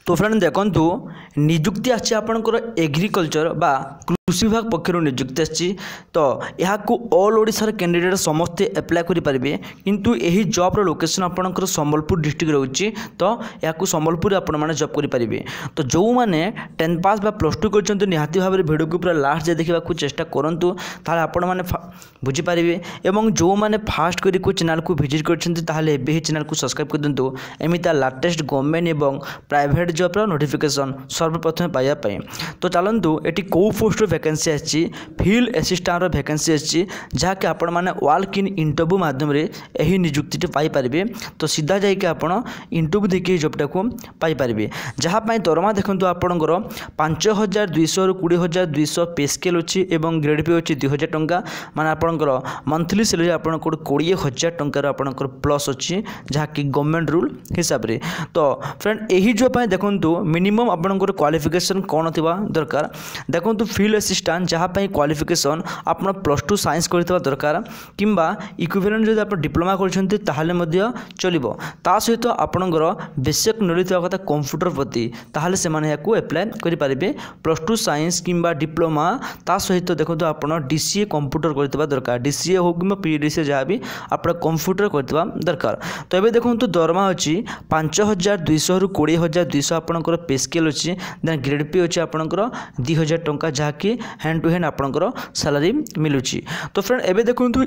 तो फ्रेंड देखंतु नियुक्ति आछि आपनकर एग्रीकल्चर बा कृषि विभाग पक्षर नियुक्ति आछि। तो यहाँ ऑल ओडिशार कैंडिडेट समस्ते एप्लाय करि पारिबे, किंतु एही जॉब रो लोकेशन आपनकर संबलपुर डिस्ट्रिक्ट रहउछि। तो यहाँ संबलपुर आपन माने जॉब करि पारिबे। तो जो माने 10 पास बा +2 करछन्ते निहाती भाबरे वीडियो को पूरा लास्ट जे देखिबा को चेष्टा करंतु, ताले आपन माने बुझी पारिबे। एवं जो माने फास्ट करी को चैनल को विजिट करछन्ते ताले एबे ही चैनल को सब्सक्राइब कर दंतु, एमिता लेटेस्ट गवर्नमेंट एवं प्राइवेट जॉब रो नोटिफिकेशन सर्वप्रथम पाइबा पई। तो चलंतु एटी को पोस्ट वैकेंसी आछि, फील्ड असिस्टेंट रो वैकेंसी आछि, जहा के आपण माने वॉक इन इंटरव्यू माध्यम रे एही नियुक्ति पाई पारिबे। तो सीधा जाई के आपण इंटरव्यू देखि जॉब टाको पाई पारिबे, जहा पई दरमा देखंतु आपणकर 5200 रु 20200 पे स्केल अछि एवं ग्रेड पे अछि 2000 टंका, माने आपणकर मंथली सैलरी आपणकर 20000 टंका रो आपणकर प्लस अछि, जहा कि गवर्नमेंट रूल हिसाब रे। तो फ्रेंड एही जॉब पई देखंतु मिनिमम आपणकर क्वालिफिकेशन कोन थिबा दरकार। देखंतु फील्ड असिस्टेंट जहा पई क्वालिफिकेशन आपण +2 साइंस करथिबा दरकार, किंबा इक्विवेलेंट जदि आपण डिप्लोमा करछन्ते ताहाले मध्य चलिबो। ता सहित आपणकर बेसिक नॉलेज थिबा कथा कंप्यूटर प्रति, ताहाले से माने याकू अप्लाई करि पारिबे। +2 साइंस किंबा डिप्लोमा ता सहित देखंतु आपण डीसीए कंप्यूटर करथिबा दरकार, डीसीए हो किंबा पीडीसीए जहा भी आपण कंप्यूटर करथिबा दरकार। तो एबे देखंतु दरमा अछि 5200 रु 20200 आपणकर पे स्केल अछि, देन ग्रेड पे अछि आपणकर 2000 टंका, जहा कि हैंड टू हैंड आपणकर सैलरी मिलुछि। तो फ्रेंड एबे देखंतु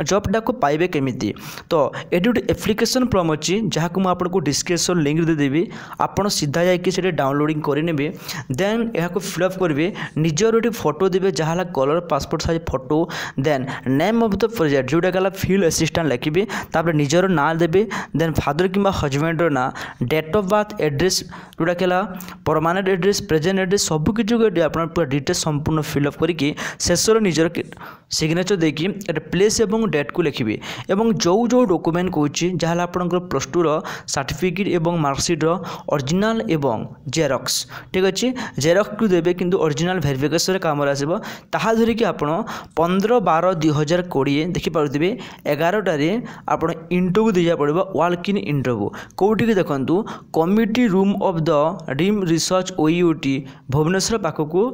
जॉब डाको पाइबे केमिति। तो एडुट एप्लीकेशन फॉर्म अछि, जहा को म आपनको डिस्क्रिप्शन लिंक दे देबी। आपण सीधा जाय कि सेटे डाउनलोडिंग करि नेबे, देन एहा को फिल अप करबे, निजर ओटी फोटो देबे जहाला colour passport size photo, then name of the project जोटा गला फील्ड असिस्टेंट लिखिबे, तापर निजर नाम देबे, देन फादर किंबा हस्बैंड रो ना, डेट ऑफ बर्थ, एड्रेस जोटा केला परमानेंट एड्रेस, प्रेजेंट एड्रेस सब किछु के आपण पूरा डिटेल संपूर्ण फिल अप करके शेषर निजर सिग्नेचर देकी एटा प्लेस एवं डेट को लिखिबे। एवं जो डॉक्यूमेंट कहूछि जहाला आपनकर +2 रो सर्टिफिकेट एवं मार्कशीट रो ओरिजिनल एवं जेरॉक्स, ठीक अछि। जेरॉक्स को देबे, किंतु ओरिजिनल वेरिफिकेशन रे काम आसीबो। ताहा धरि कि आपण 15/12/2020 देखि पारुथिबे 11 टारे आपण इंटरव्यू दिया पड़िबो, वॉक इन इंटरव्यू। कोउठी कि देखंतु committee room of the dean research OUT Bhubaneswar पाखकू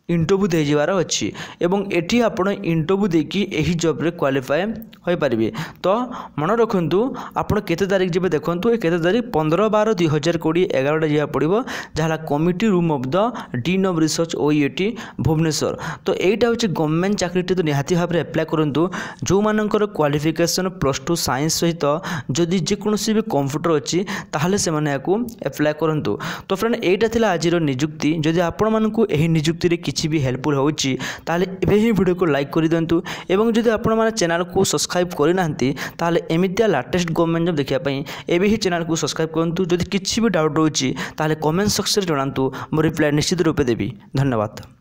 इंटरव्यू दे जिवार अछि। एवं एठी आपण इंटरव्यू देकी एही जॉब रे क्वालिफाई होई परिबे। तो मन रखंतु आपण केते तारिख जेबे देखंतु, ए केते तारिख 15/12/2020 11 टा जिया पड़िबो, जहाला committee room of the dean of research OUT Bhubaneswar. तो एटा होछि गवर्नमेंट चाकरी। तो निहाती भाबरे अप्लाई करंतु जो मानकर क्वालिफिकेशन +2 साइंस सहित जदि जे कोनोसी भी कंप्यूटर अछि, ताहाले से माने याकू अप्लाई करंतु। तो फ्रेंड एटा थिला आजिरो नियुक्ति। जदि आपण मानकू एही नियुक्ति रे किछि भी हेल्पफुल होउछि, ताले एबे ही वीडियो को लाइक करि दंतु। एवं जदि आपण माने चैनल को सब्सक्राइब करि नाहंती, ताले एमितिया लेटेस्ट गवर्नमेंट जॉब देखिया पई एबे ही चैनल को सब्सक्राइब करंतु। जदि किछि भी डाउट रहउछि, ताले कमेंट सेक्शन रे जणांतु, मो रिप्लाई निश्चित रूपे देबी। धन्यवाद।